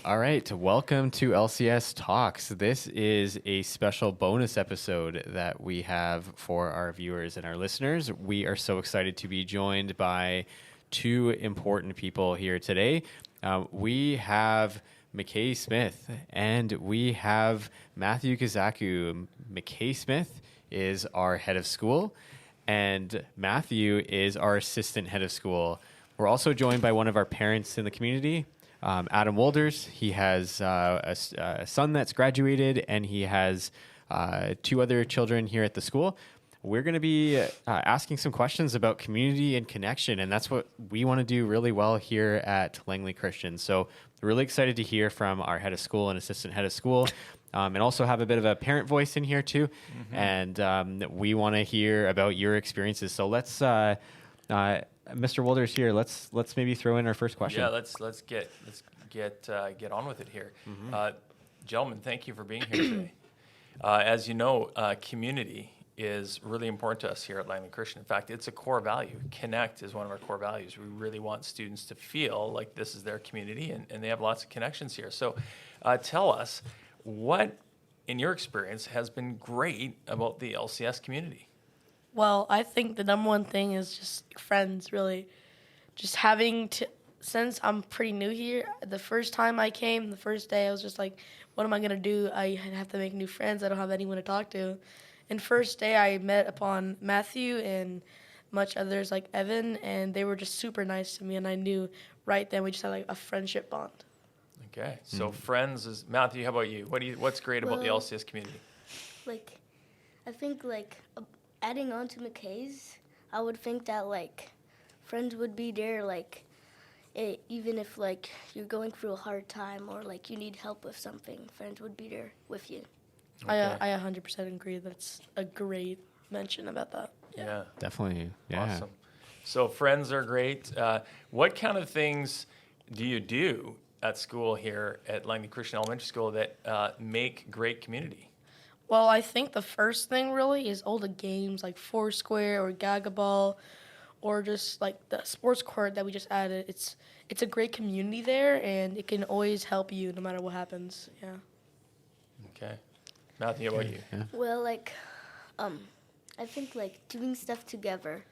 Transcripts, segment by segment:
All right, welcome to LCS Talks. This is a special bonus episode that we have for our viewers and our listeners. We are so excited to be joined by two important people here today. We have McKay Smith and we have Matthew Kazaku. McKay Smith is our head of school and Matthew is our assistant head of school. We're also joined by one of our parents in the community, Adam Wolders. He has a son that's graduated, and he has two other children here at the school. We're going to be asking some questions about community and connection, and that's what we want to do really well here at Langley Christian. So really excited to hear from our head of school and assistant head of school, and also have a bit of a parent voice in here too. Mm-hmm. And we want to hear about your experiences. So let's... Mr. Wolders here. Let's maybe throw in our first question. Yeah, let's get on with it here. Mm-hmm. Gentlemen, thank you for being here today. As you know, community is really important to us here at Langley Christian. In fact, it's a core value. Connect is one of our core values. We really want students to feel like this is their community and they have lots of connections here. So tell us, what, in your experience, has been great about the LCS community? Well, I think the number one thing is just friends, really. Just having to, since I'm pretty new here, the first time I came, the first day, I was just like, what am I going to do? I have to make new friends. I don't have anyone to talk to. And first day, I met upon Matthew and much others like Evan, and they were just super nice to me, and I knew right then we just had like a friendship bond. Okay, so friends is, Matthew, how about you? What's great about the LCS community? I think adding on to McKay's, I would think that friends would be there even if you're going through a hard time or you need help with something, friends would be there with you. Okay. I 100% agree. That's a great mention about that. Yeah. Definitely. Yeah. Awesome. So friends are great. What kind of things do you do at school here at Langley Christian Elementary School that make great community? Well, I think the first thing really is all the games like Foursquare or Gagaball or just the sports court that we just added. It's a great community there, and it can always help you no matter what happens. Yeah. Okay. Matthew, how about you? Yeah. Well, I think doing stuff together,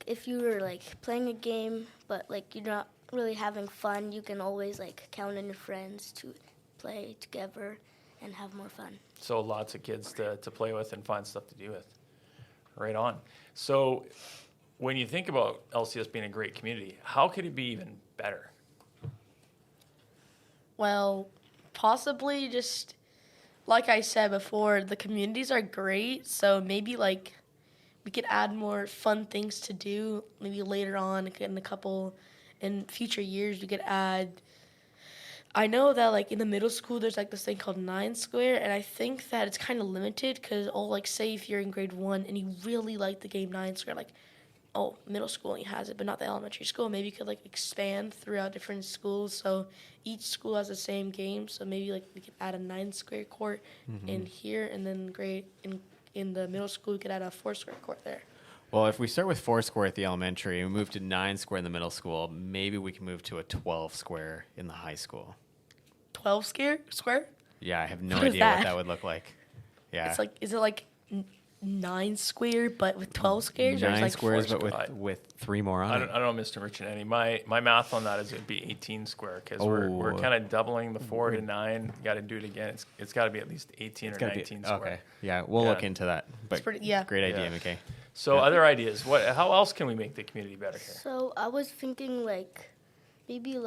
if you were playing a game but you're not really having fun, you can always count on your friends to play together and have more fun. So lots of kids to play with and find stuff to do with. Right on. So when you think about LCS being a great community, how could it be even better? Well, possibly just like I said before, the communities are great, so maybe we could add more fun things to do. Maybe later on in future years, we could add. I know that in the middle school, there's this thing called 9 Square, and I think that it's kind of limited because say if you're in grade 1 and you really like the game 9 Square, middle school only has it, but not the elementary school. Maybe you could expand throughout different schools, so each school has the same game. So maybe we could add a 9 Square court in here, and then in the middle school, we could add a 4 Square court there. Well, if we start with 4 Square at the elementary and we move to 9 Square in the middle school, maybe we can move to a 12 Square in the high school. 12 square? Yeah, I have no What is idea what that? that would look like. Yeah. It's is it 9 square but with 12 squares? 9 or squares, 4 but with 3 more on I it. don't know, Mr. Riccinetti. My math on that is it would be 18 square because we're kind of doubling the 4 to 9. You got to do it again. It's got to be at least 18 or 19 square. Okay. Yeah, we'll look into that. But great idea, Yeah. McKay. So other ideas. How else can we make the community better here? So I was thinking maybe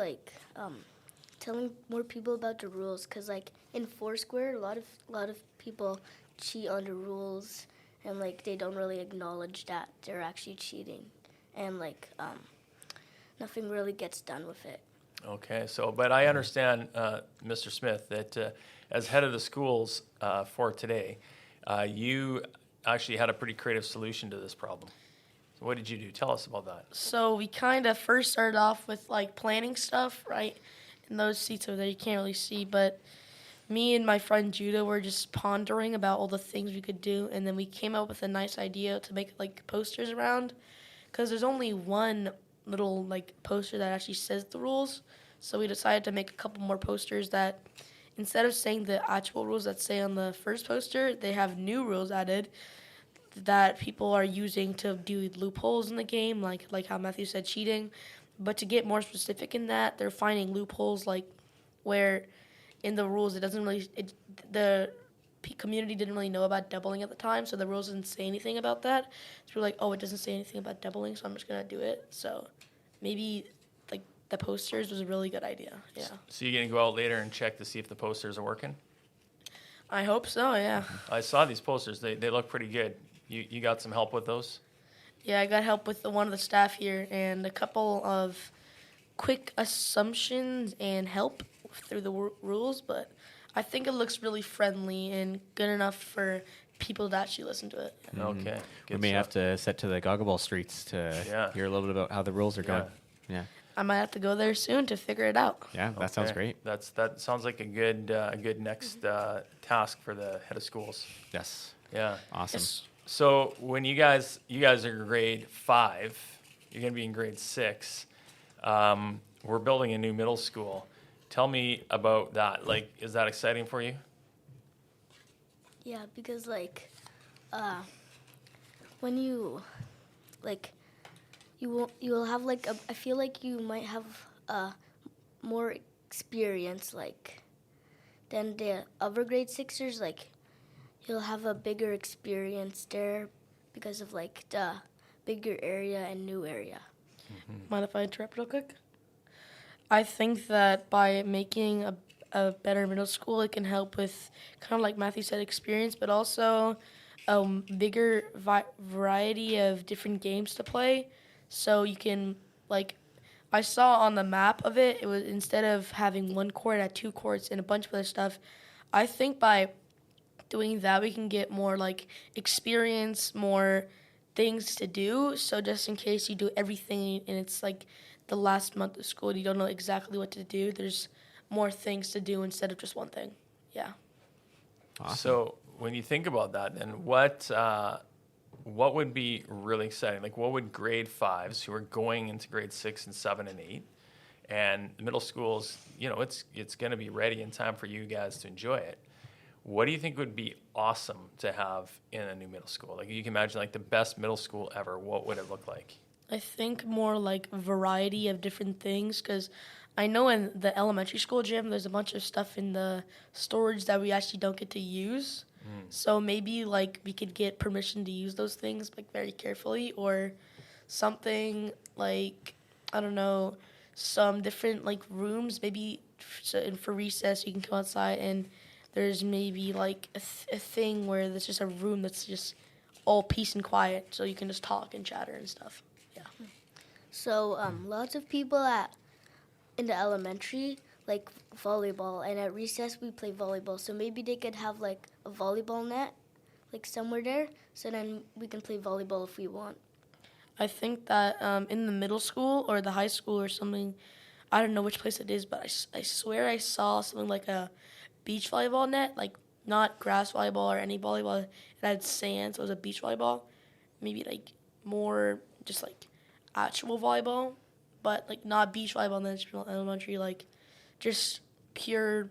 telling more people about the rules, because in Foursquare, a lot of people cheat on the rules, and they don't really acknowledge that they're actually cheating, and nothing really gets done with it. Okay, but I understand, Mr. Smith, that as head of the schools for today, you actually had a pretty creative solution to this problem. So what did you do? Tell us about that. So we kind of first started off with planning stuff, right? And those seats over there you can't really see, but me and my friend Judah were just pondering about all the things we could do, and then we came up with a nice idea to make posters around, because there's only one little like poster that actually says the rules. So we decided to make a couple more posters that instead of saying the actual rules that say on the first poster, they have new rules added that people are using to do loopholes in the game, like how Matthew said, cheating. But to get more specific in that, they're finding loopholes like where in the rules it doesn't really community didn't really know about doubling at the time, so the rules didn't say anything about that. So we're like, oh, it doesn't say anything about doubling, so I'm just gonna do it. So maybe like the posters was a really good idea. Yeah. So you're going to go out later and check to see if the posters are working? I hope so. Yeah. I saw these posters. They look pretty good. You got some help with those? Yeah, I got help with one of the staff here and a couple of quick assumptions and help through the rules, but I think it looks really friendly and good enough for people to actually listen to it. Mm-hmm. Okay. We may have to set to the Goggleball streets to hear a little bit about how the rules are going. Yeah. I might have to go there soon to figure it out. Yeah, that sounds great. That sounds like a good next task for the head of schools. Yes. Yeah. Awesome. Yes. So when you guys are grade 5, you're going to be in grade 6. We're building a new middle school. Tell me about that. Like, is that exciting for you? Yeah, because like, when you, like, you will have like I feel like you might have more experience like than the other grade 6ers. Like, you'll have a bigger experience there because of like the bigger area and new area. Mind if I interrupt real quick? I think that by making a better middle school, it can help with kind of like Matthew said, experience, but also a bigger variety of different games to play. So you can, like, I saw on the map of it, it was instead of having one court at 2 courts and a bunch of other stuff, I think by doing that, we can get more, like, experience, more things to do. So just in case you do everything and it's, like, the last month of school and you don't know exactly what to do, there's more things to do instead of just one thing. Yeah. Awesome. So when you think about that, then what would be really exciting? Like, what would grade 5s who are going into grade 6 and 7 and 8, and the middle schools, you know, it's going to be ready in time for you guys to enjoy it. What do you think would be awesome to have in a new middle school? Like, you can imagine like the best middle school ever. What would it look like? I think more like variety of different things, because I know in the elementary school gym, there's a bunch of stuff in the storage that we actually don't get to use. So maybe like we could get permission to use those things like very carefully, or something like, I don't know, some different like rooms. Maybe for recess you can go outside and there's maybe like a thing where there's just a room that's just all peace and quiet, so you can just talk and chatter and stuff. Yeah. So lots of people in the elementary like volleyball, and at recess we play volleyball. So maybe they could have like a volleyball net like somewhere there, so then we can play volleyball if we want. I think that in the middle school or the high school or something, I don't know which place it is, but I swear I saw something like a beach volleyball net, like not grass volleyball or any volleyball. It had sand, so it was a beach volleyball. Maybe like more just like actual volleyball, but like not beach volleyball in the elementary, like just pure,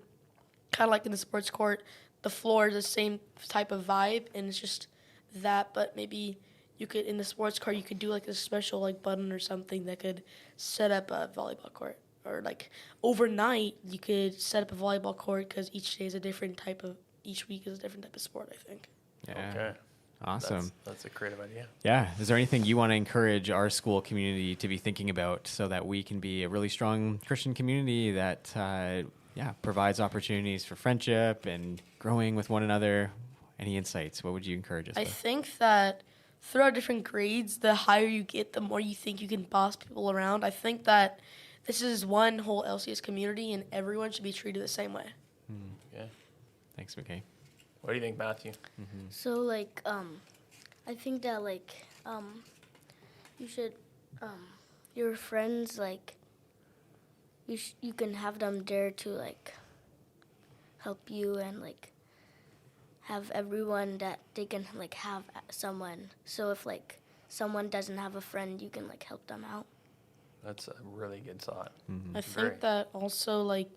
kind of like in the sports court. The floor is the same type of vibe, and it's just that, but maybe you could, in the sports court, you could do like a special like button or something that could set up a volleyball court. Or like overnight, you could set up a volleyball court because each day is a different type of, each week is a different type of sport, I think. Yeah. Okay. Awesome. That's a creative idea. Yeah. Is there anything you want to encourage our school community to be thinking about so that we can be a really strong Christian community that, provides opportunities for friendship and growing with one another? Any insights? What would you encourage us I with? think that throughout different grades, the higher you get, the more you think you can boss people around. I think that this is one whole LCS community, and everyone should be treated the same way. Yeah. Thanks, McKay. What do you think, Matthew? So like I think that like you should your friends like you can have them there to like help you and like have everyone that they can like have someone. So if like someone doesn't have a friend, you can like help them out. That's a really good thought. I Very. think that also, like,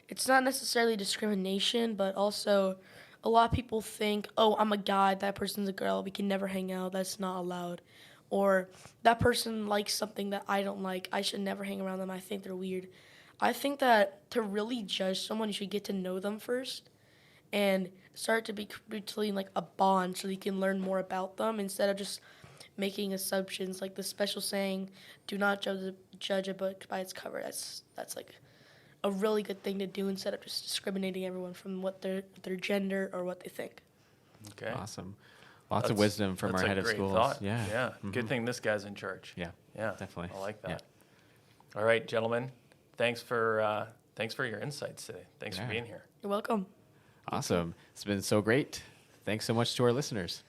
it's not necessarily discrimination, but also a lot of people think, oh, I'm a guy, that person's a girl, we can never hang out, that's not allowed. Or that person likes something that I don't like, I should never hang around them, I think they're weird. I think that to really judge someone, you should get to know them first and start to be between like a bond so you can learn more about them instead of just making assumptions. Like the special saying, do not judge a book by its cover. That's like a really good thing to do instead of just discriminating everyone from what their gender or what they think. Okay. Awesome. Lots of wisdom from our head of schools. Thought. Yeah. Yeah. Good thing this guy's in charge. Yeah. Yeah. Definitely. I like that. Yeah. All right, gentlemen. Thanks for your insights today. Thanks for being here. You're welcome. Awesome. It's been so great. Thanks so much to our listeners.